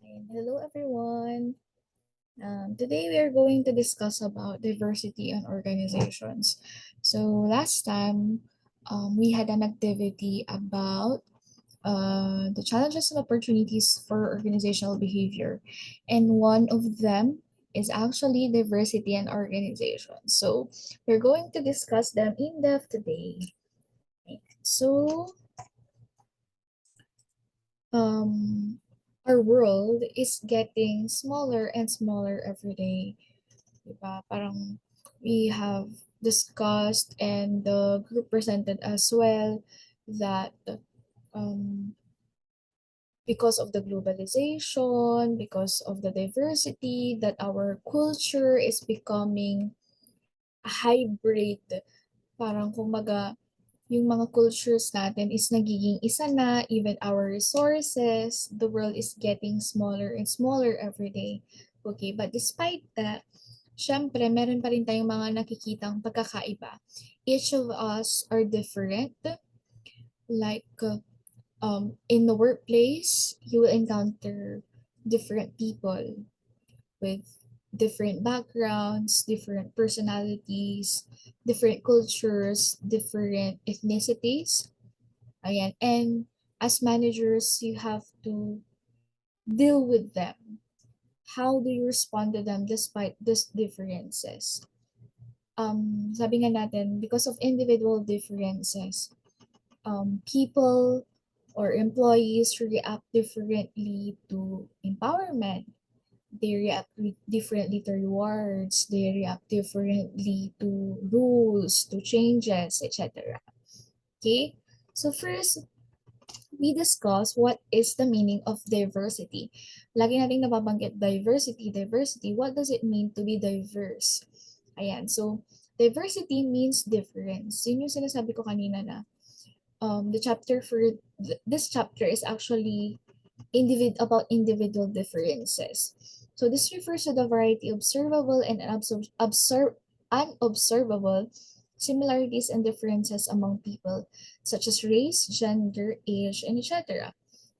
And hello everyone. Today we are going to discuss about diversity in organizations. So last time we had an activity about the challenges and opportunities for organizational behavior, and one of them is actually diversity in organizations. So we're going to discuss them in depth today. So um, our world is getting smaller and smaller every day. Diba? Parang we have discussed and the group presented as well that um, because of the globalization, because of the diversity, that our culture is becoming a hybrid. Parang kumbaga, yung mga cultures natin is nagiging isa na, even our resources, the world is getting smaller and smaller every day. Okay, but despite that, syempre, meron pa rin tayong mga nakikitang pagkakaiba. Each of us are different. Like, in the workplace, you will encounter different people with different backgrounds, different personalities, different cultures, different ethnicities. Ayan. And as managers, you have to deal with them. How do you respond to them despite these differences? Sabi nga natin, because of individual differences, people or employees react differently to empowerment. They react differently to rewards. They react differently to rules, to changes, etc. Okay? So first, we discuss what is the meaning of diversity. Lagi nating nababanggit diversity, diversity. What does it mean to be diverse? Ayan. So, diversity means difference. Yun yung sinasabi ko kanina na the chapter for this chapter is actually about individual differences. So this refers to the variety of observable and unobservable similarities and differences among people, such as race, gender, age, and etc.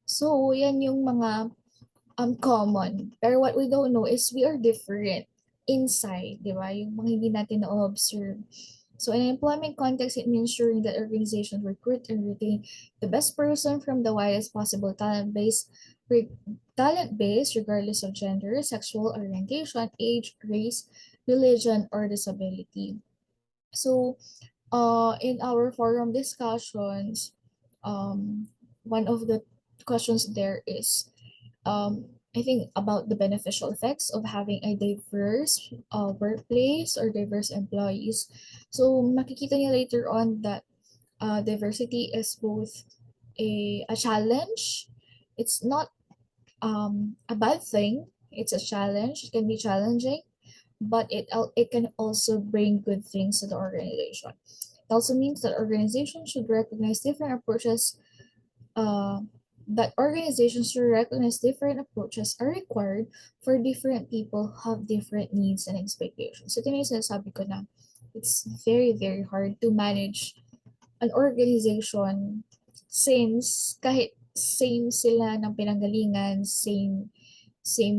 So, yan yung mga common. Pero what we don't know is we are different inside, di ba? Yung mga hindi natin na-observe. So in an employment context, it means ensuring that organizations recruit and retain the best person from the widest possible talent base, regardless of gender, sexual orientation, age, race, religion, or disability. So, in our forum discussions, one of the questions there is, I think about the beneficial effects of having a diverse workplace or diverse employees. So makikita niyo later on that diversity is both a challenge. It's not a bad thing. It's a challenge. It can be challenging, but it can also bring good things to the organization. It also means that organizations should recognize different approaches uh, that organizations should recognize different approaches are required for different people who have different needs and expectations. So, ito na yung sinasabi ko na it's very, very hard to manage an organization since kahit same sila ng pinanggalingan, same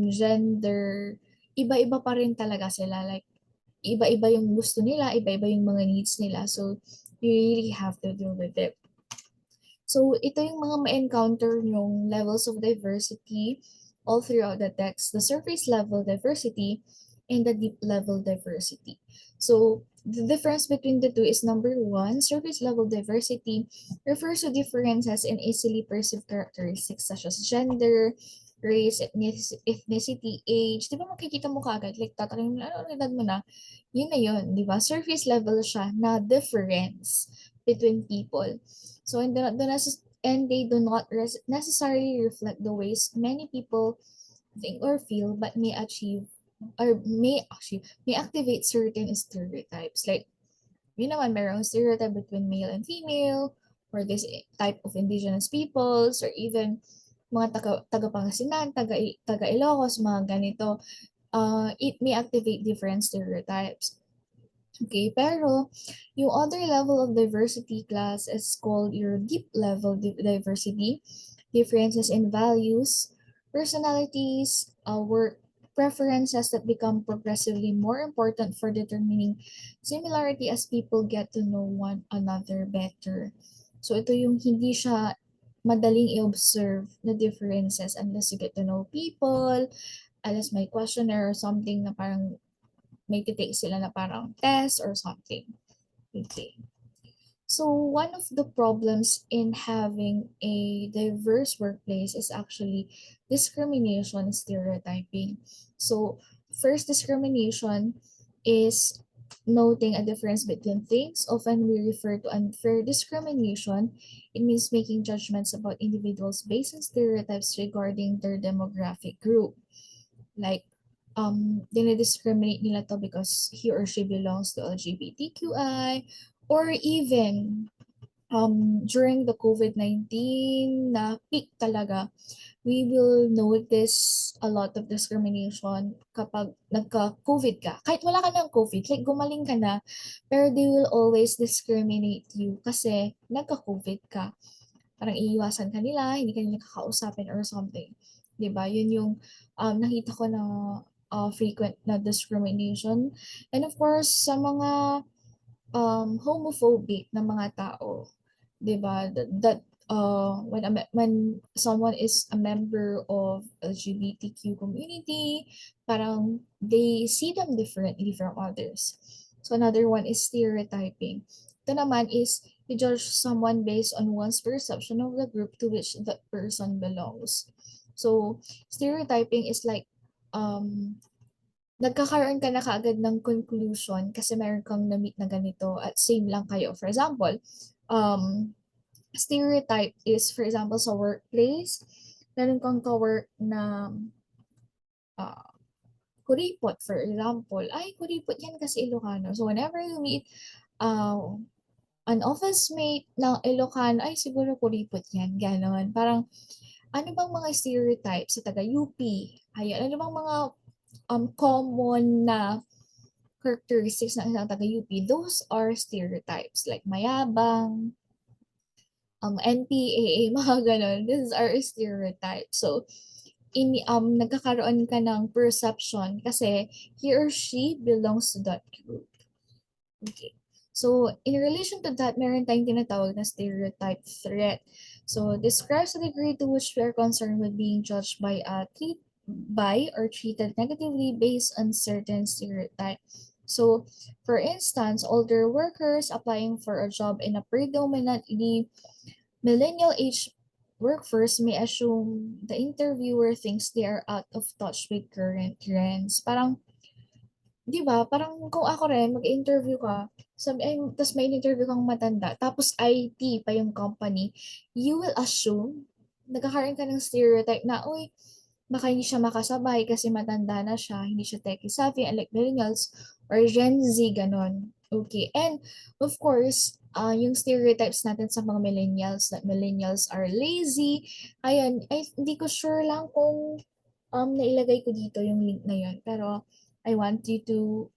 gender, iba-iba pa rin talaga sila. Like, iba-iba yung gusto nila, iba-iba yung mga needs nila. So, you really have to deal with it. So, ito yung mga ma-encounter yung levels of diversity all throughout the text. The surface level diversity and the deep level diversity. So, the difference between the two is number one, surface level diversity refers to differences in easily perceived characteristics such as gender, race, ethnicity, age. Di ba makikita mo kaagad, like tatanungin mo, ano edad mo na? Yun na yun, di ba? Surface level siya na difference between people. So, and they do not necessarily reflect the ways many people think or feel, but may activate certain stereotypes. Like, yun naman, mayroong stereotype between male and female, or this type of indigenous peoples, or even mga taga-Pangasinan, taga Ilocos, mga ganito. It may activate different stereotypes. Okay, pero yung other level of diversity class is called your deep level diversity. Differences in values, personalities, work preferences that become progressively more important for determining similarity as people get to know one another better. So ito yung hindi siya madaling i-observe na differences unless you get to know people, unless may questionnaire or something na parang may titake sila na parang test or something. Okay. So one of the problems in having a diverse workplace is actually discrimination and stereotyping. So first, discrimination is noting a difference between things. Often we refer to unfair discrimination. It means making judgments about individuals based on stereotypes regarding their demographic group. Like, dinidiscriminate nila to because he or she belongs to LGBTQI, or even during the COVID-19 na peak talaga, we will notice a lot of discrimination kapag nagka-COVID ka. Kahit wala ka ng COVID, like gumaling ka na, pero they will always discriminate you kasi nagka-COVID ka. Parang iiwasan ka nila, hindi ka nila kakausapin or something. 'Di ba? Yun yung nakita ko na frequent na discrimination. And of course, sa mga homophobic na mga tao, 'di ba? When someone is a member of LGBTQ community, parang they see them differently from others. So another one is stereotyping. Ito naman is you judge someone based on one's perception of the group to which that person belongs. So stereotyping is like um nagkakaroon ka na kaagad ng conclusion kasi meron kang na-meet na ganito at same lang kayo. For example, um, stereotype is, for example, sa workplace, meron kang ka-work na uh, kuripot, for example. Ay, kuripot yan kasi Ilocano. So, whenever you meet uh, an office mate ng Ilocano, ay, siguro kuripot yan. Ganon. Parang, ano bang mga stereotypes sa taga-UP? Ayan, ano bang mga common na characteristics ng isang taga-UP? Those are stereotypes. Like, mayabang, NPAA, mga ganon. This is our stereotype. So, nagkakaroon ka ng perception kasi he or she belongs to that group. Okay. So, in relation to that, meron tayong tinatawag na stereotype threat. So, describes the degree to which we are concerned with being judged by or treated negatively based on certain stereotype. So, for instance, older workers applying for a job in a predominantly millennial age workforce may assume the interviewer thinks they are out of touch with current trends. Parang, di ba, parang kung ako rin, mag-interview ka, sabi, ay, tapos may interview kang matanda, tapos IT pa yung company, you will assume, nagkakaroon ka ng stereotype na, uy, baka hindi siya makasabay kasi matanda na siya, hindi siya techie savvy, unlike millennials or Gen Z, ganon. Okay, and of course, yung stereotypes natin sa mga millennials, that millennials are lazy, ayun, ay, hindi ko sure lang kung nailagay ko dito yung link na yun, pero I want you to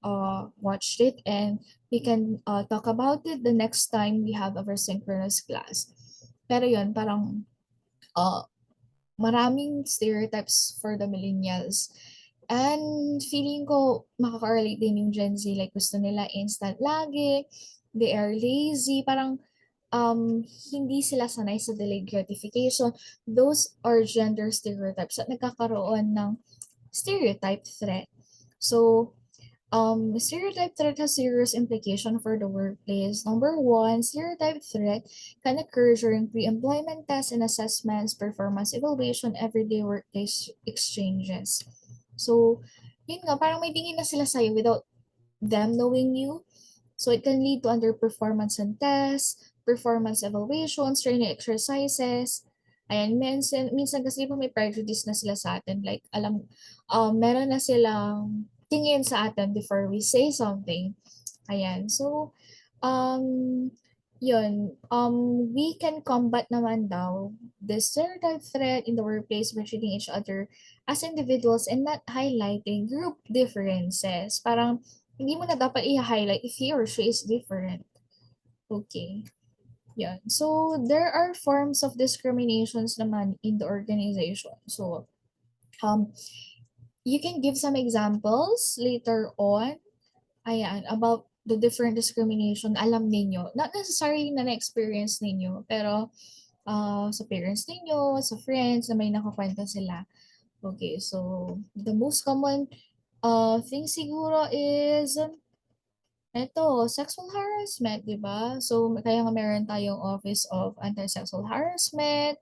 watch it and we can talk about it the next time we have our synchronous class. Pero yun, parang uh, maraming stereotypes for the millennials. And feeling ko makaka-relate din yung Gen Z. Like gusto nila instant lagi, they are lazy, parang hindi sila sanay sa delayed gratification. Those are gender stereotypes at nagkakaroon ng stereotype threat. So, stereotype threat has serious implication for the workplace. Number one, stereotype threat can occur during pre-employment tests and assessments, performance evaluation, everyday workplace exchanges. So, yun nga, parang may tingin na sila sa'yo without them knowing you. So, it can lead to underperformance on tests, performance evaluations, training exercises. Ayan, minsan kasi pa may prejudice na sila sa atin. Like, meron na silang tingin sa atin before we say something. Ayan. So, um, yun. We can combat naman daw the stereotype threat in the workplace by treating each other as individuals and not highlighting group differences. Parang, hindi mo na dapat i-highlight if he or she is different. Okay. Yan. So, there are forms of discriminations naman in the organization. So, Um, you can give some examples later on, ayan, about the different discrimination alam ninyo. Not necessarily na na-experience ninyo, pero sa parents ninyo, sa friends na may nakakwento sila. Okay, so the most common thing siguro is ito, sexual harassment, di ba? So, kaya nga meron tayong Office of Anti-Sexual Harassment.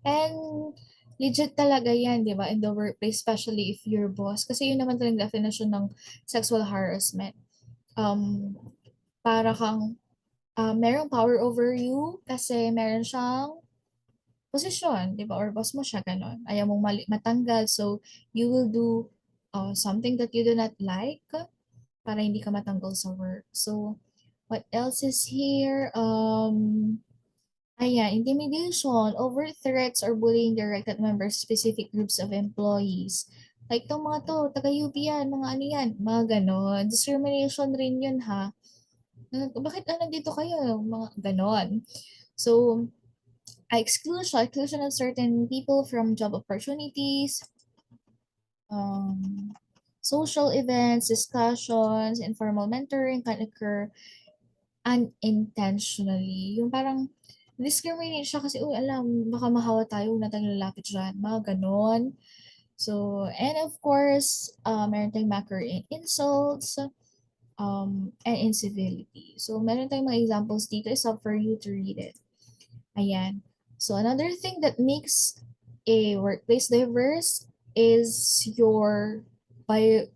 And legit talaga yan, di ba? In the workplace, especially if you're boss. Kasi yun naman talagang definition ng sexual harassment. Um, para kang merong power over you kasi meron siyang posisyon, di ba? Or boss mo siya, ganon. Ayaw mong matanggal. So, you will do something that you do not like para hindi ka matanggal sa work. So, what else is here? Intimidation, overt threats or bullying directed members specific groups of employees. Like itong mga to, taga-UP yan, mga ano yan, mga ganon. Discrimination rin yun ha. Bakit nandito kayo? Mga ganon. So, exclusion of certain people from job opportunities, um, social events, discussions, informal mentoring can occur unintentionally. Yung parang discriminate siya kasi, uy, alam, baka mahawa tayo na tayong lalapit dyan. Mga ganon. So, and of course, meron tayong macro insults, and incivility. So, meron tayong mga examples dito. It's up for you to read it. Ayan. So, another thing that makes a workplace diverse is your bio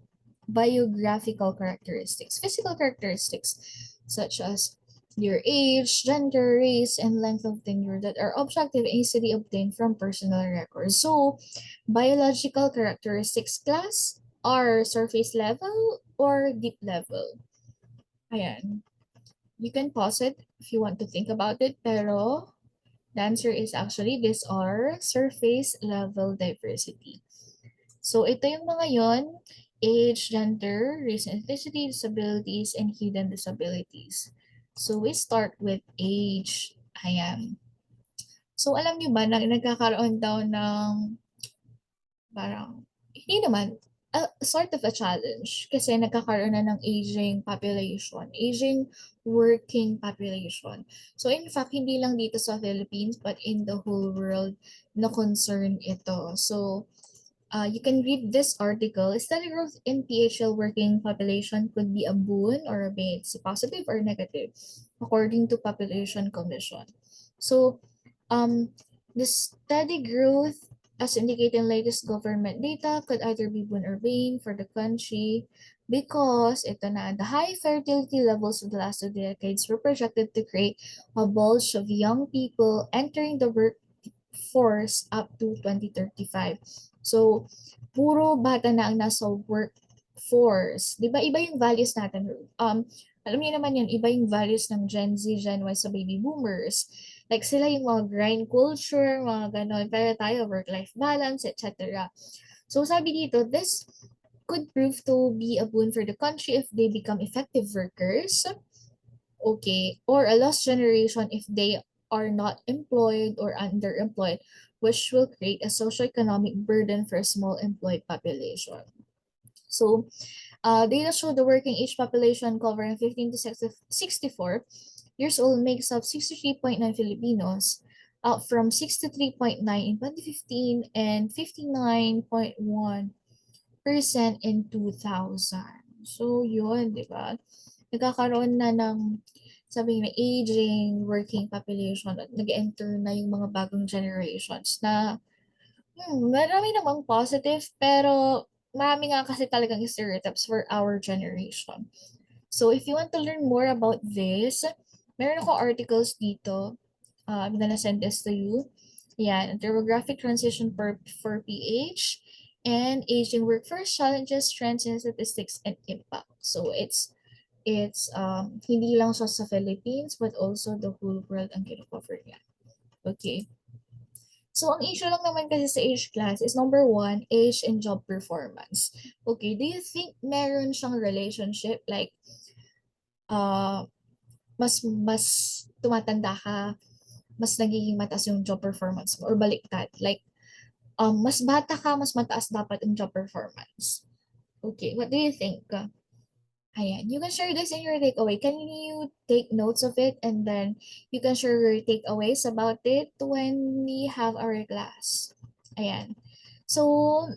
biographical characteristics, physical characteristics, such as your age, gender, race, and length of tenure that are objective and easily obtained from personal records. So, biological characteristics class are surface level or deep level. Ayan. You can pause it if you want to think about it, pero the answer is actually these are surface level diversity. So, ito yung mga yon: age, gender, race and ethnicity, disabilities, and hidden disabilities. So, we start with age. Ayan. So, alam niyo ba na nagkakaroon daw ng parang, hindi naman, sort of a challenge kasi nagkakaroon na ng aging working population. So in fact, hindi lang dito sa Philippines but in the whole world na concern ito. So you can read this article. Steady growth in PHL working population could be a boon or a bane, positive or negative, according to Population Commission. So, the steady growth, as indicated in latest government data, could either be boon or bane for the country because ito na, the high fertility levels of the last 2 decades were projected to create a bulge of young people entering the workforce up to 2035. So, puro bata na ang nasa workforce. Di ba iba yung values natin? Alam niyo naman yun, iba yung values ng Gen Z, Gen Y sa baby boomers. Like sila yung mga grind culture, mga ganon. Pero tayo, work-life balance, etc. So sabi dito, this could prove to be a boon for the country if they become effective workers. Okay. Or a lost generation if they are not employed or underemployed, which will create a socioeconomic burden for a small employed population. So, data show the working age population covering 15 to 64 years old makes up 63.9 Filipinos, up from 63.9 in 2015 and 59.1% in 2000. So, yun, di ba? Nagkakaroon na ng sabi na aging working population at nag-enter na yung mga bagong generations na marami namang positive pero marami nga kasi talagang stereotypes for our generation. So if you want to learn more about this, meron ako articles dito. I'm gonna send this to you. Yan, demographic transition for PH and aging workforce challenges, trends, and statistics and impact. So it's hindi lang siya sa Philippines but also the whole world ang kino-cover niya. Okay. So, ang issue lang naman kasi sa age class is number one, age and job performance. Okay, do you think meron siyang relationship like uh, mas tumatanda ka, mas nagiging mataas yung job performance mo or baliktad? Like, mas bata ka, mas mataas dapat ang job performance. Okay, what do you think? Ayan, you can share this in your takeaway. Can you take notes of it and then you can share your takeaways about it when we have our class? Ayan. So,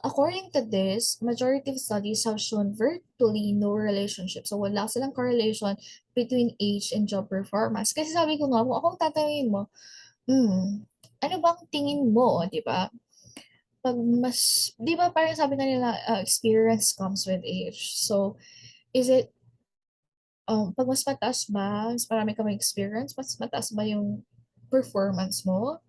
according to this, majority of studies have shown virtually no relationship. So, wala silang correlation between age and job performance. Kasi sabi ko nga, kung akong tatanungin mo, ano bang tingin mo, di ba? Pag mas, di ba parang sabi nga nila, experience comes with age. So, is it pag mas mataas ba, mas marami ka may experience, mas mataas ba yung performance mo?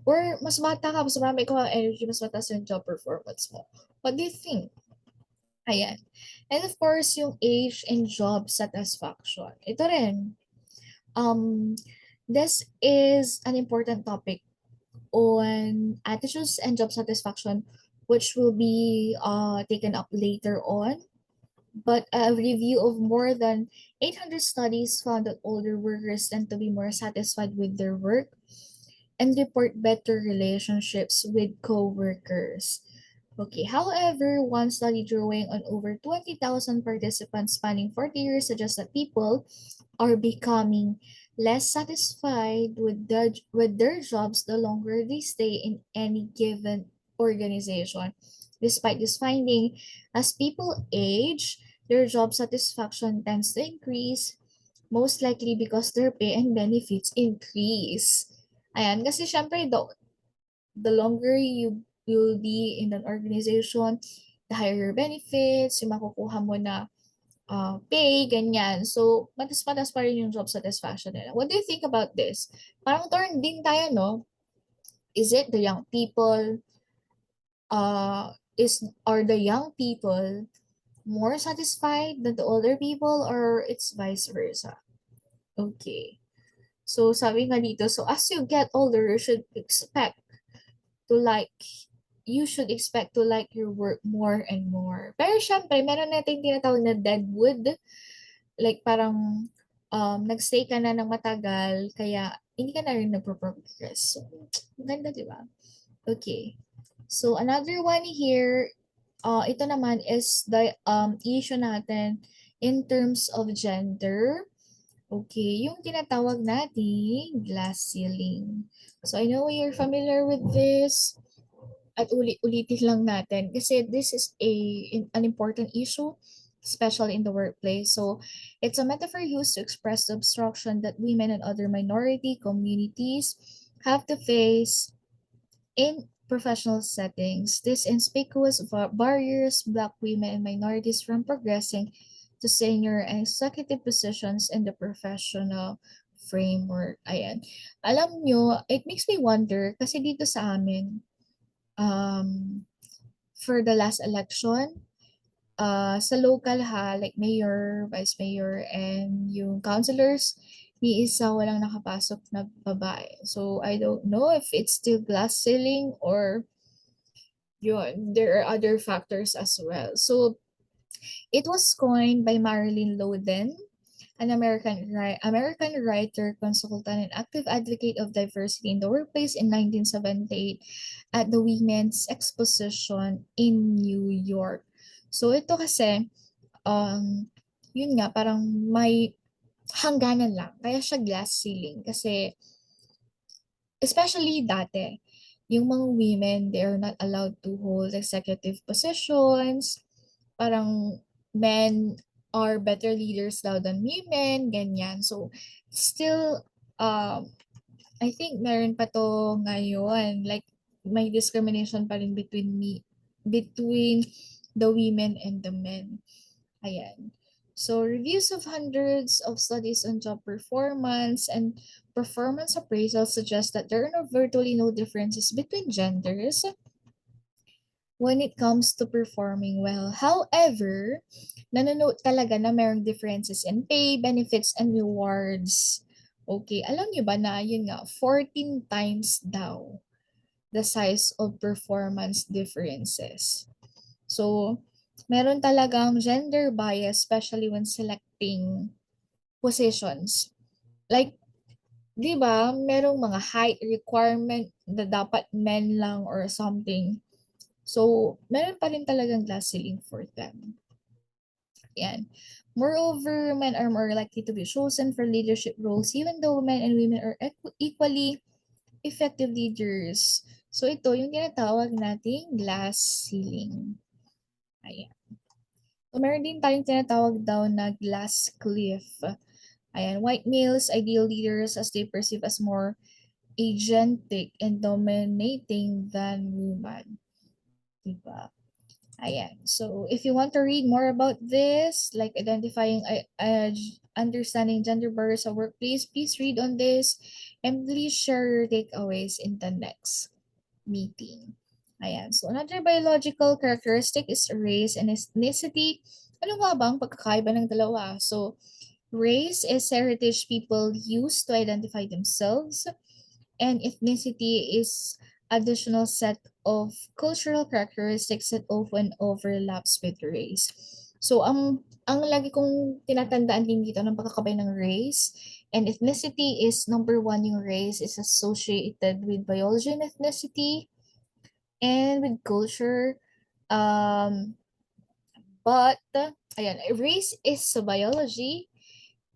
Or mas bata ka, mas marami ka energy, mas mataas yung job performance mo? What do you think? Ayan. And of course, yung age and job satisfaction. Ito rin. Um, this is an important topic on attitudes and job satisfaction, which will be taken up later on. But a review of more than 800 studies found that older workers tend to be more satisfied with their work and report better relationships with co-workers. Okay, however, one study drawing on over 20,000 participants spanning 40 years suggests that people are becoming less satisfied with their jobs the longer they stay in any given organization. Despite this finding, as people age, their job satisfaction tends to increase, most likely because their pay and benefits increase. Ayan, kasi syempre, the longer you'll be in an organization, the higher your benefits, yung makukuha mo na pay, ganyan. So, matas-matas pa rin yung job satisfaction nila. What do you think about this? Parang torn din tayo, no? Is it the young people, are the young people more satisfied than the older people or it's vice versa? Okay. So, sabi nga dito, so as you get older, to like, you should expect to like your work more and more. Pero syempre, meron natin tinatawag na deadwood. Like parang nagstay ka na ng matagal, kaya hindi ka na rin nagpo-progress. So, ganda, di ba? Okay. So, another one here, ito naman is the issue natin in terms of gender. Okay, yung tinatawag nating glass ceiling. So, I know you're familiar with this at ulitin lang natin kasi this is an important issue, especially in the workplace. So, it's a metaphor used to express the obstruction that women and other minority communities have to face in professional settings. These inconspicuous barriers block women and minorities from progressing to senior and executive positions in the professional framework. Ayan. Alam nyo, it makes me wonder kasi dito sa amin, um, for the last election, sa local ha, like mayor, vice mayor, and yung councilors, ni isa walang nakapasok na babae. So, I don't know if it's still glass ceiling or yun, there are other factors as well. So, it was coined by Marilyn Loden, an American writer, consultant, and active advocate of diversity in the workplace in 1978 at the Women's Exposition in New York. So ito kasi, um, yun nga, parang may hangganan lang. Kaya siya glass ceiling. Kasi, especially dati, yung mga women, they are not allowed to hold executive positions. Parang men are better leaders daw than women, ganyan. So, still, I think meron pa to ngayon. Like, may discrimination pa rin between the women and the men. Ayan. So, reviews of hundreds of studies on job performance and performance appraisal suggest that there are virtually no differences between genders when it comes to performing well. However, nanonote talaga na mayroong differences in pay, benefits, and rewards. Okay, alam niyo ba na yun nga, 14 times daw the size of performance differences. So, meron talagang gender bias, especially when selecting positions. Like, 'Di ba, merong mga height requirement na dapat men lang or something. So, meron pa rin talagang glass ceiling for them. Yan. Moreover, men are more likely to be chosen for leadership roles even though men and women are equally effective leaders. So, ito yung tinatawag nating glass ceiling. Ayan. So, meron din tayong tinatawag daw na glass cliff. Ayan, white males, ideal leaders as they perceive as more agentic and dominating than women. Diba? Ayan. So, if you want to read more about this, like identifying, understanding gender barriers at workplace, please read on this and please share your takeaways in the next meeting. Ayan. So, another biological characteristic is race and ethnicity. Ano nga ba ang pagkakaiba ng dalawa? So, race is heritage people use to identify themselves, and ethnicity is additional set of cultural characteristics that often overlaps with race. So ang lagi kong tinatandaan din dito ng pagkakabay ng race and ethnicity is number one, yung race is associated with biology and ethnicity and with culture. Um, but ayan, race is sa biology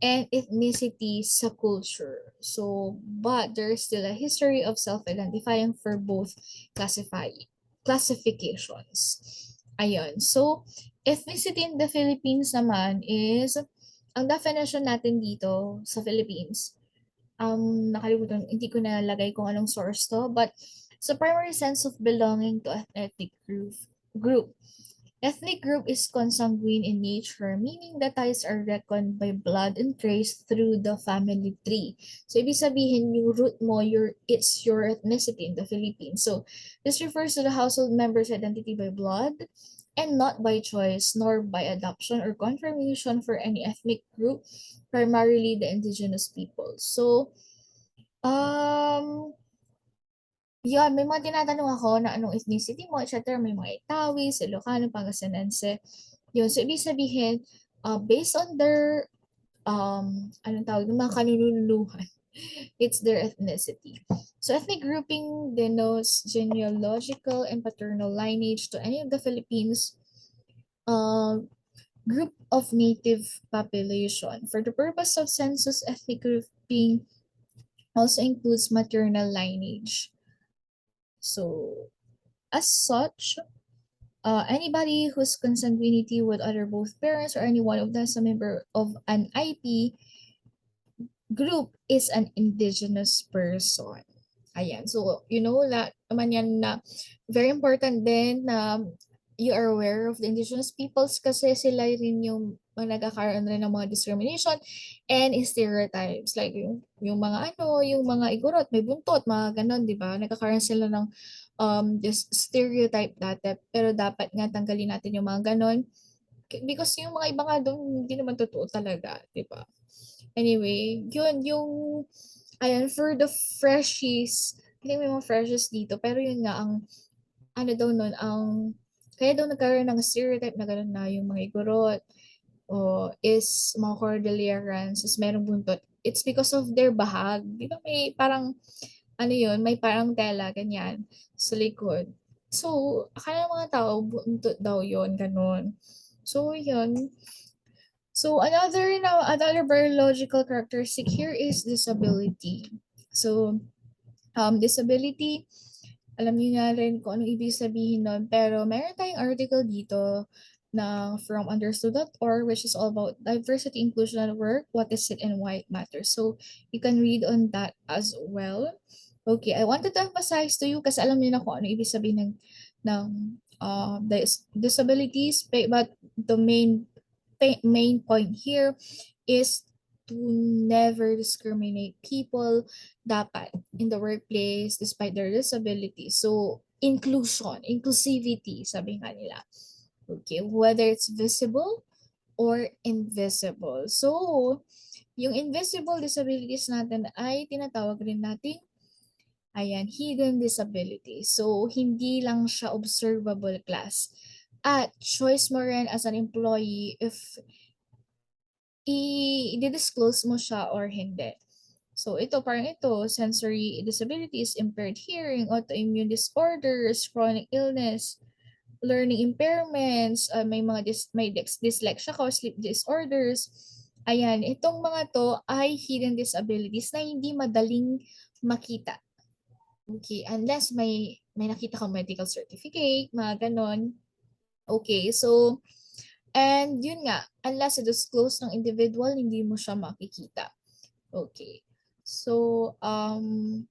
and ethnicity sa culture. So, but there's still a history of self-identifying for both classifications. Ayun. So, ethnicity in the Philippines naman is, ang definition natin dito sa Philippines, nakalimutan, hindi ko nalagay kung anong source to, but sa primary sense of belonging to an ethnic group. Ethnic group is consanguine in nature, meaning the ties are reckoned by blood and traced through the family tree. So, ibig sabihin, yung root mo, it's your ethnicity in the Philippines. So, this refers to the household member's identity by blood and not by choice, nor by adoption or confirmation for any ethnic group, primarily the indigenous people. So, um, yun, may mga tinatanong ako na anong ethnicity mo, etc. May mga Itawis, Ilocano, Pangasinense. Yun, so ibig sabihin, based on their, anong tawag, ng mga kanunuluhan, it's their ethnicity. So ethnic grouping denotes genealogical and paternal lineage to any of the Philippines group of native population. For the purpose of census, ethnic grouping also includes maternal lineage. So, as such, anybody whose consanguinity with other both parents or any one of them is a member of an IP group is an indigenous person. Ayan. So, you know that naman yan na very important din na you are aware of the indigenous peoples kasi sila rin yung nagkakaroon rin ng mga discrimination and stereotypes. Like yung mga yung mga igorot, may buntot, mga ganon, di ba? Nagkakaroon sila ng just stereotype dati. Pero dapat nga tanggalin natin yung mga ganon. Because yung mga iba nga doon, hindi naman totoo talaga, di ba? Anyway, yun, yung, ayan, for the freshies, hindi may mga freshies dito, pero yun nga, ang, ano daw nun, kaya daw nagkaroon ng stereotype na gano'n na yung mga igorot, o is mga Cordillerans, is merong buntot. It's because of their bahag. Di ba may parang, ano yun, may parang tela, ganyan, sa likod. So, akala ng mga tao, buntot daw yun, ganun. So, yun, so another biological characteristic here is disability. So disability, alam niyo na rin kung anong ibig sabihin nun, pero meron tayong article dito na from understood.org which is all about diversity, inclusion at work, what is it and why it matters. So you can read on that as well. Okay, I wanted to emphasize to you kasi alam niyo na kung ano ibig sabihin ng disabilities, but the main point here is to never discriminate people dapat in the workplace despite their disability. So, inclusivity, sabi nga nila. Okay, whether it's visible or invisible. So, yung invisible disabilities natin ay tinatawag rin natin, ayan, hidden disability. So, hindi lang siya observable class. At choice mo rin as an employee if i-disclose mo siya or hindi. So ito, parang ito, sensory disabilities, impaired hearing, autoimmune disorders, chronic illness, learning impairments, may dyslexia ka o sleep disorders. Ayan, itong mga to ay hidden disabilities na hindi madaling makita. Okay, unless may nakita kang medical certificate, mga ganon. Okay, so, and yun nga, unless i-disclose ng individual, hindi mo siya makikita. Okay. So, one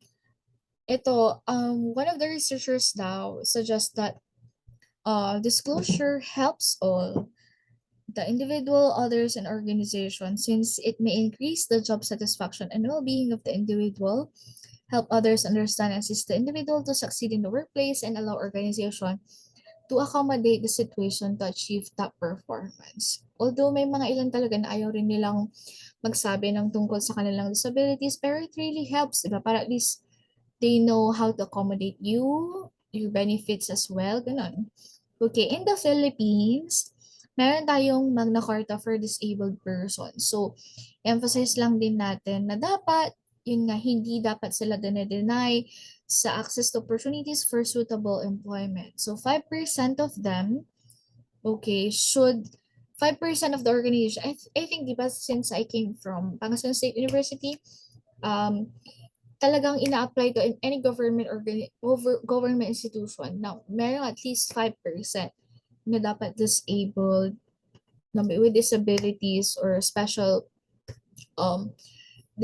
of the researchers now suggests that disclosure helps all, the individual, others, and organizations, since it may increase the job satisfaction and well-being of the individual, help others understand and assist the individual to succeed in the workplace, and allow organization to accommodate the situation to achieve top performance. Although may mga ilan talaga na ayaw rin nilang magsabi ng tungkol sa kanilang disabilities, pero it really helps, diba? Para at least they know how to accommodate you, your benefits as well, ganun. Okay, in the Philippines, meron tayong Magna Carta for Disabled Persons. So, emphasize lang din natin na dapat, yun nga, hindi dapat sila deny sa access to opportunities for suitable employment. So, 5% of them, okay, should 5% of the organization, I think, di ba, since I came from Pangasinan State University, um, talagang ina-apply to in any government institution. Now, meron at least 5% na dapat disabled, na with disabilities or um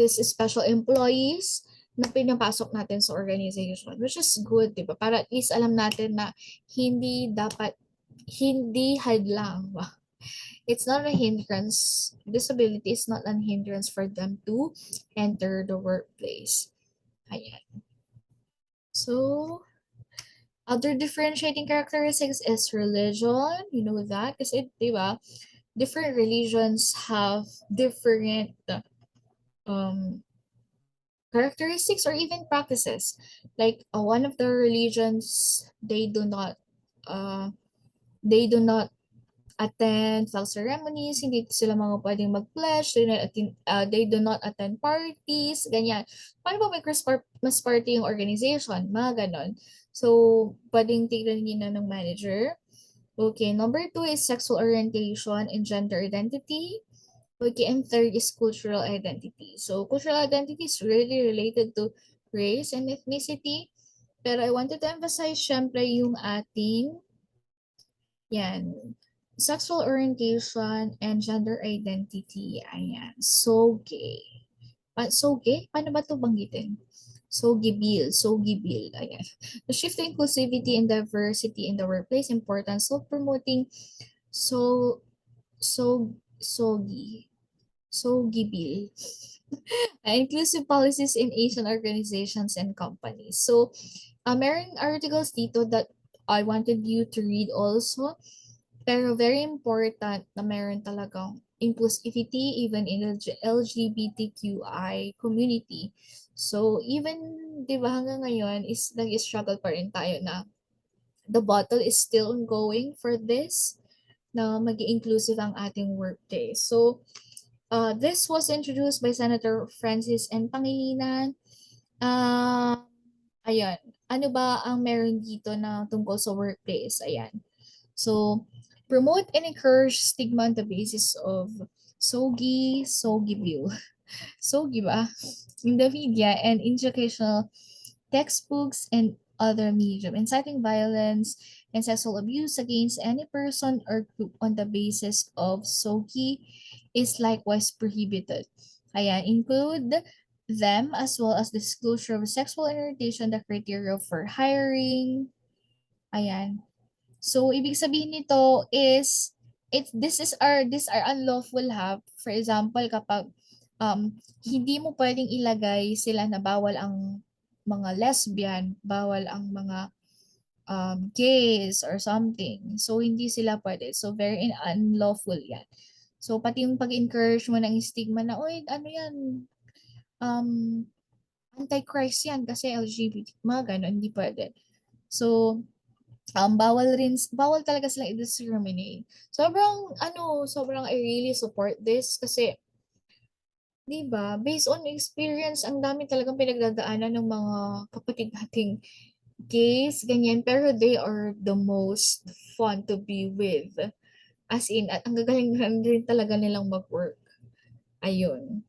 special employees na pinapasok natin sa organization, which is good, di ba? Para at least alam natin na hindi hadlang. It's not a hindrance. Disability is not an hindrance for them to enter the workplace. Ayan. So, other differentiating characteristics is religion. You know that? Kasi, di ba, different religions have different um, characteristics or even practices. Like one of the religions, uh, they do not attend flag ceremonies, hindi sila mga pwedeng mag-pledge, they do not attend parties, ganyan. Paano ba may mas party yung organization? Mga ganon. So, pwedeng tignan niyo na ng manager. Okay, number 2 is sexual orientation and gender identity. Okay, and third is cultural identity. So, cultural identity is really related to race and ethnicity. Pero I wanted to emphasize, syempre, yung ating, yan, sexual orientation and gender identity. Ayan, so gay. So gay? Paano ba ito banggitin? So gibil, so gibil. Ayan. The shift to inclusivity and diversity in the workplace, important. So promoting, so, so, sogi. So gibil. Inclusive policies in Asian organizations and companies. So, meron articles dito that I wanted you to read also. Pero very important na meron talagang inclusivity even in the LGBTQI community. So, even, di ba, hanggang ngayon is nag-struggle pa rin tayo na the battle is still ongoing for this, na maging inclusive ang ating workday. So, this was introduced by Senator Francis N. Pangilinan. Uh, Ayan. Ano ba ang meron dito na tungkol sa workplace? Ayan. So, promote and encourage stigma on the basis of sogi view. Sogi ba? In the media and educational textbooks and other medium, inciting violence and sexual abuse against any person or group on the basis of sogi is likewise prohibited. Ayan, include them as well as disclosure of sexual orientation, the criteria for hiring. Ayan. So, ibig sabihin nito is, these are unlawful ha. For example, kapag hindi mo pwedeng ilagay sila na bawal ang mga lesbian, bawal ang mga gays or something. So, hindi sila pwede. So, very unlawful yan. So, pati yung pag-encourage mo ng stigma na, oy, ano yan, um, anti-Christ yan kasi LGBT, mga gano'n, hindi pwede. So, bawal talaga silang i-discriminate. Sobrang I really support this kasi 'Di ba? Based on experience, ang dami talagang pinagdadaanan ng mga kapatid nating gays, ganyan. Pero they are the most fun to be with. As in, at ang gagaling rin talaga nilang mag-work. Ayun.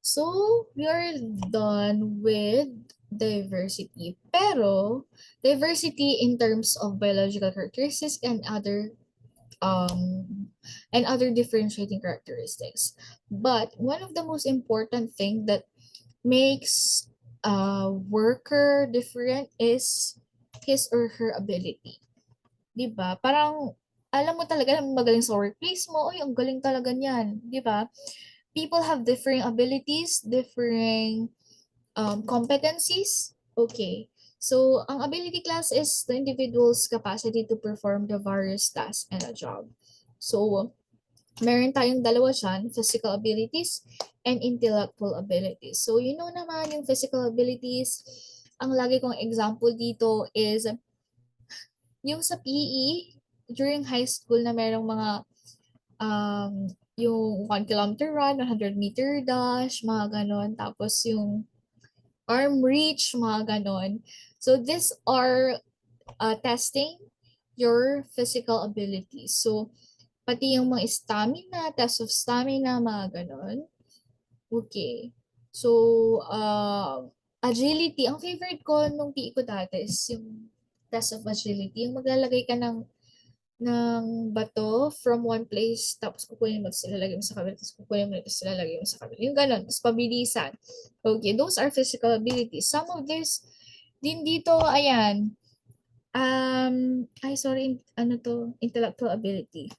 So, we are done with diversity. Pero, diversity in terms of biological characteristics um and other differentiating characteristics. But one of the most important thing that makes a worker different is his or her ability. 'Di ba? Parang alam mo talaga na magaling sa workplace mo, "Uy, ang galing talaga niyan." 'Di ba? People have differing abilities, differing competencies. Okay. So, ang ability class is the individual's capacity to perform the various tasks in a job. So, meron tayong dalawa dyan, physical abilities and intellectual abilities. So, you know naman yung physical abilities, ang lagi kong example dito is yung sa PE, during high school na merong mga yung 1 kilometer run, 100-meter dash, mga ganon. Tapos yung arm reach, mga ganon. So, these are testing your physical abilities. So, pati yung mga stamina, test of stamina, mga ganon. Okay. So, agility. Ang favorite ko nung PE ko dati is yung test of agility. Yung maglalagay ka ng bato from one place, tapos kukunin mo, tapos ilalagay mo sa kabila, tapos kukunin mo, tapos ilalagay mo sa kabila. Yung ganun, tapos pabilisan. Okay, those are physical abilities. Some of this, din dito, ayan, ay sorry, ano to, intellectual ability.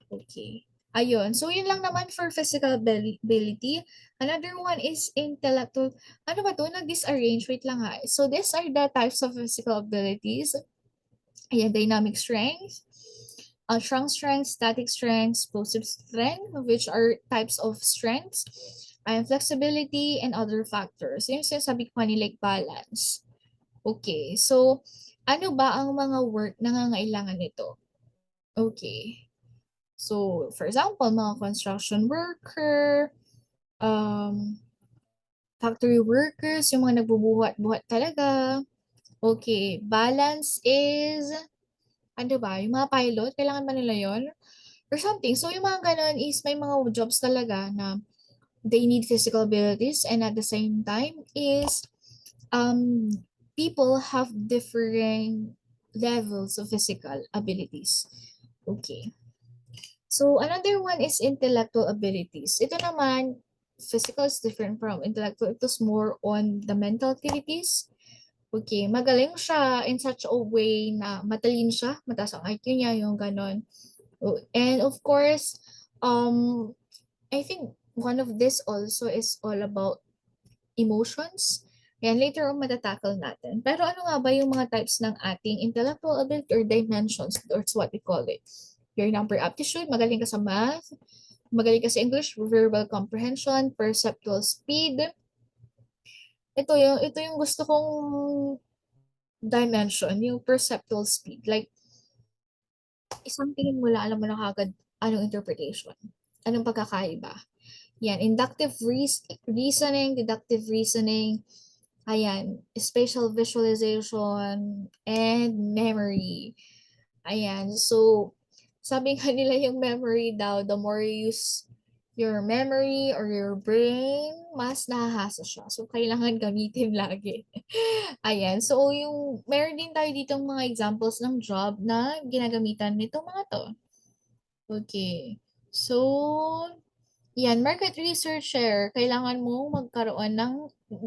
Okay. Ayun. So, yun lang naman for physical ability. Another one is intellectual. Ano ba to? Nag-disarrange. Wait lang ha. So, these are the types of physical abilities. Ayan, dynamic strength, strong strength, static strength, explosive strength, which are types of strengths, and flexibility, and other factors. Yung sinasabi ko kanila, like balance. Okay, so ano ba ang mga work na nangangailangan nito? Okay. So, for example, mga construction worker, um, factory workers, yung mga nagbubuhat-buhat talaga. Okay, balance is, ano ba, yung mga pilot, kailangan ba nila yon or something. So, yung mga ganun is may mga jobs talaga na they need physical abilities and at the same time is um, people have different levels of physical abilities. Okay. So, another one is intellectual abilities. Ito naman, physical is different from intellectual. It's more on the mental activities. Okay, magaling siya in such a way na matalino siya, mataas ang IQ niya, yung ganon. Oh, and of course, um, I think one of this also is all about emotions. Yan, later on matatackle natin. Pero ano nga ba yung mga types ng ating intellectual ability or dimensions, or what we call it? Your number aptitude, magaling ka sa math, magaling ka sa English, verbal comprehension, perceptual speed. Ito yung gusto kong dimension, yung perceptual speed. Like, isang tingin mo lang, alam mo na kagad anong interpretation, anong pagkakaiba. Yan, inductive reasoning, deductive reasoning, ayan, spatial visualization, and memory. Ayan, so, sabi nga nila yung memory daw, the more you use your memory or your brain, mas nahahasa siya. So, kailangan gamitin lagi. Ayan, so meron din tayo ditong mga examples ng job na ginagamitan nitong mga to. Okay. So, yan, market researcher, kailangan mo magkaroon ng,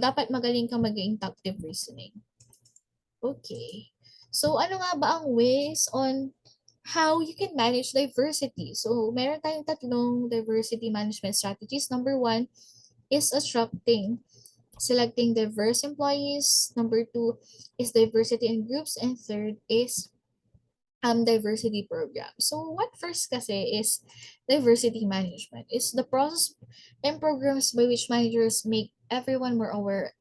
dapat magaling ka mag-inductive reasoning. Okay. So, ano nga ba ang ways on how you can manage diversity? So, meron tayong tatlong diversity management strategies. Number one is attracting, selecting diverse employees. Number two is diversity in groups. And third is diversity program. So, what first kasi is diversity management? It's the process and programs by which managers make everyone more aware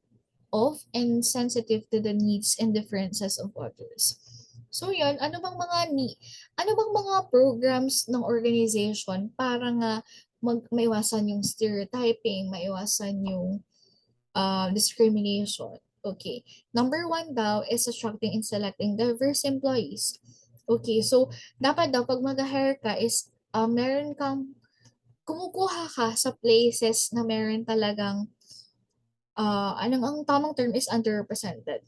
of and sensitive to the needs and differences of others. So yun, ano bang mga programs ng organization para nga maiwasan yung stereotyping, maiwasan yung discrimination. Okay. Number one daw is attracting and selecting diverse employees. Okay, so dapat daw pag mag-hire ka is meron kang kumukuha ka sa places na meron talagang anong ang tamang term is underrepresented.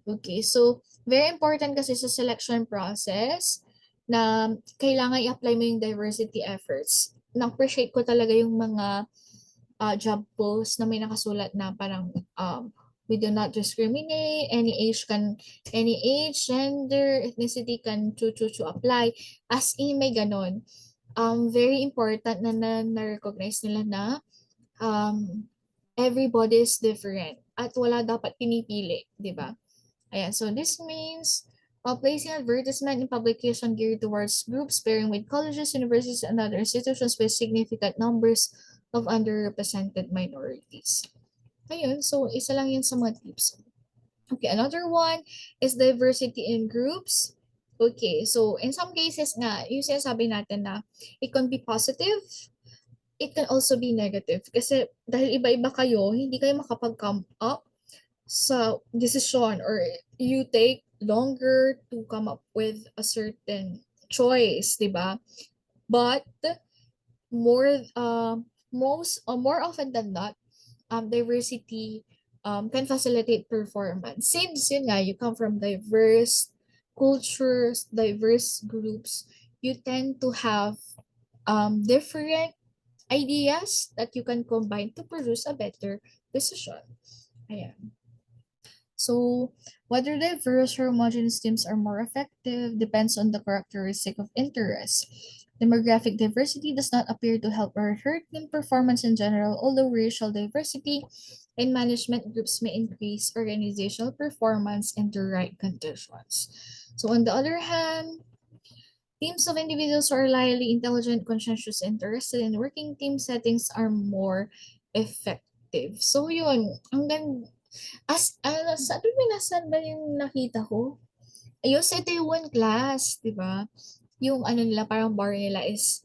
Okay, so very important kasi sa selection process na kailangan i-apply mo yung diversity efforts. Na-appreciate ko talaga yung mga job post na may nakasulat na parang we do not discriminate, any age, gender, ethnicity can to apply. As in, may ganon. Very important na-recognize nila na um, everybody is different at wala dapat pinipili, di ba? Ayan, so this means placing advertisement in publication geared towards groups pairing with colleges, universities, and other institutions with significant numbers of underrepresented minorities. Ayun, so isa lang yun sa mga tips. Okay, another one is diversity in groups. Okay, so in some cases nga, yung sinasabi natin na it can be positive, it can also be negative. Kasi dahil iba-iba kayo, hindi kayo makapag-come up sa decision or you take longer to come up with a certain choice, di ba? But more more often than not, diversity can facilitate performance. Since yun nga, you come from diverse cultures, diverse groups, you tend to have different ideas that you can combine to produce a better decision. Ayan. So, whether diverse or homogeneous teams are more effective depends on the characteristic of interest. Demographic diversity does not appear to help or hurt team performance in general, although racial diversity in management groups may increase organizational performance in the right conditions. So, on the other hand, teams of individuals who are highly intelligent, conscientious, interested in working team settings are more effective. So, yun. Sabi mo, nasan ba yung nakita ko? Ayun, sa Taiwan class, di ba? Yung ano nila, parang bar nila is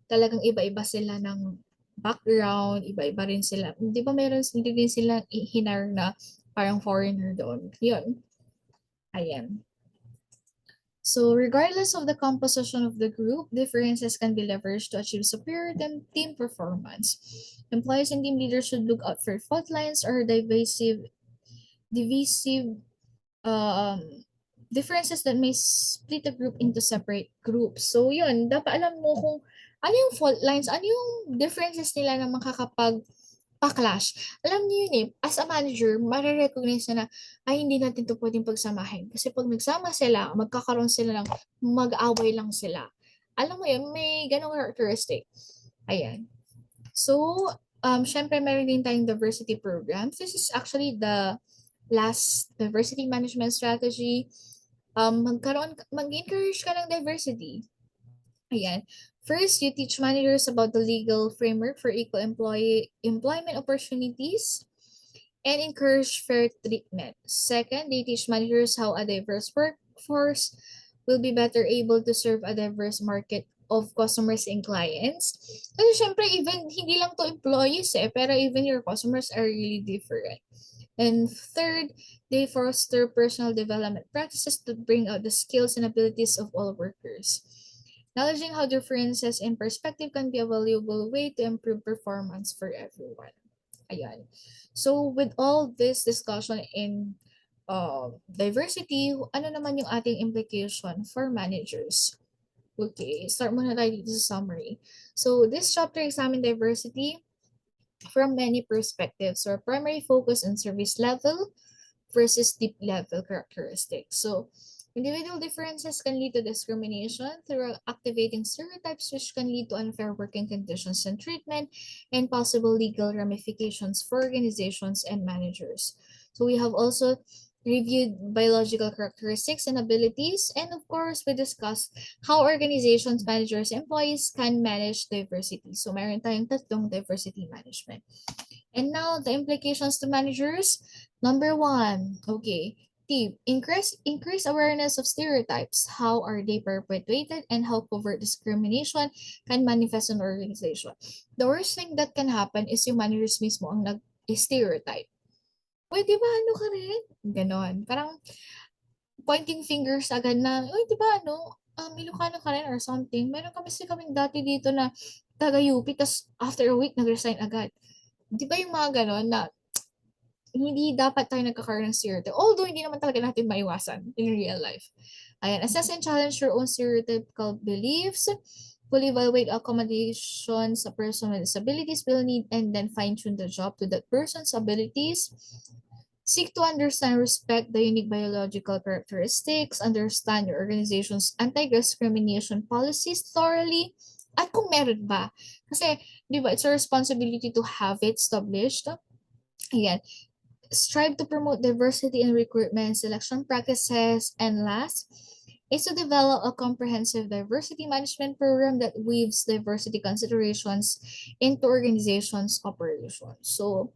talagang iba-iba sila ng background, iba-iba rin sila. Di ba meron hindi din sila hinar na parang foreigner doon? Yun. Ayan. So, regardless of the composition of the group, differences can be leveraged to achieve superior team performance. Employees and team leaders should look out for fault lines or divisive differences that may split a group into separate groups. So, yun, dapat alam mo kung ano yung fault lines, ano yung differences nila na makakapag pa-clash. Alam niyo yun eh, as a manager, marirecognize na ay hindi natin to pwedeng pagsamahin. Kasi pag nagsama sila, magkakaroon sila ng mag-away lang sila. Alam mo yun, may ganong characteristic. Ayan. So, syempre meron din tayong diversity programs. This is actually the last diversity management strategy. Mag-encourage ka ng diversity. Ayan. First, you teach managers about the legal framework for equal employment opportunities and encourage fair treatment. Second, they teach managers how a diverse workforce will be better able to serve a diverse market of customers and clients. Kasi syempre, even hindi lang to employees pero even your customers are really different. And third, they foster personal development practices to bring out the skills and abilities of all workers. Acknowledging how differences in perspective can be a valuable way to improve performance for everyone. Ayan. So, with all this discussion in diversity, ano naman yung ating implication for managers? Okay, start muna tayo dito sa summary. So, this chapter examines diversity from many perspectives. So, our primary focus on service level versus deep level characteristics. So, individual differences can lead to discrimination through activating stereotypes, which can lead to unfair working conditions and treatment, and possible legal ramifications for organizations and managers. So, we have also reviewed biological characteristics and abilities, and of course, we discussed how organizations, managers, employees can manage diversity. So, meron tayong tatlong diversity management. And now, the implications to managers. Number one, okay, perspective, increase awareness of stereotypes, how are they perpetuated, and how covert discrimination can manifest in organization. The worst thing that can happen is yung managers mismo ang nag-stereotype. Uy, di ba ano ka rin? Ganon. Parang pointing fingers agad na, uy, di ba ano, Ilocano ka rin or something. Meron kasi kaming dati dito na taga-UP, tas after a week, nag-resign agad. Di ba yung mga ganon na hindi dapat tayo nagkakaroon ng stereotype. Although, hindi naman talaga natin maiwasan in real life. Ayan, assess and challenge your own stereotypical beliefs. Fully evaluate accommodations a person with disabilities will need and then fine-tune the job to that person's abilities. Seek to understand, respect the unique biological characteristics, understand your organization's anti-discrimination policies thoroughly, at kung meron ba. Kasi, di ba, it's a responsibility to have it established. Ayan, strive to promote diversity in recruitment and selection practices. And last is to develop a comprehensive diversity management program that weaves diversity considerations into organizations' operations. So,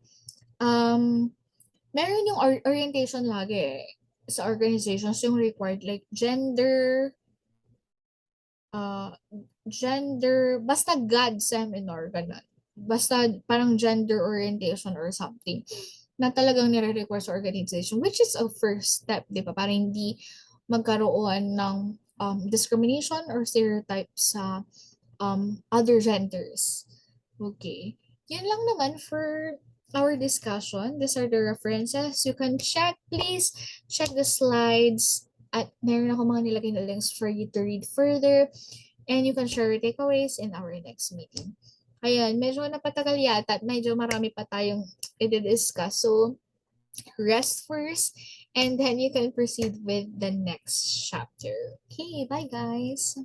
meron yung orientation lagi sa organizations yung required like uh, basta God seminar, ganun. Basta parang gender orientation or something na talagang nire-require sa organization, which is a first step, di ba? Para hindi magkaroon ng discrimination or stereotype sa other genders. Okay. Yun lang naman for our discussion. These are the references. You can check, please check the slides. At meron ako mga nilagay na links for you to read further. And you can share your takeaways in our next meeting. Ayan, medyo napatagal yata at medyo marami pa tayong i-discuss. So, rest first and then you can proceed with the next chapter. Okay, bye guys.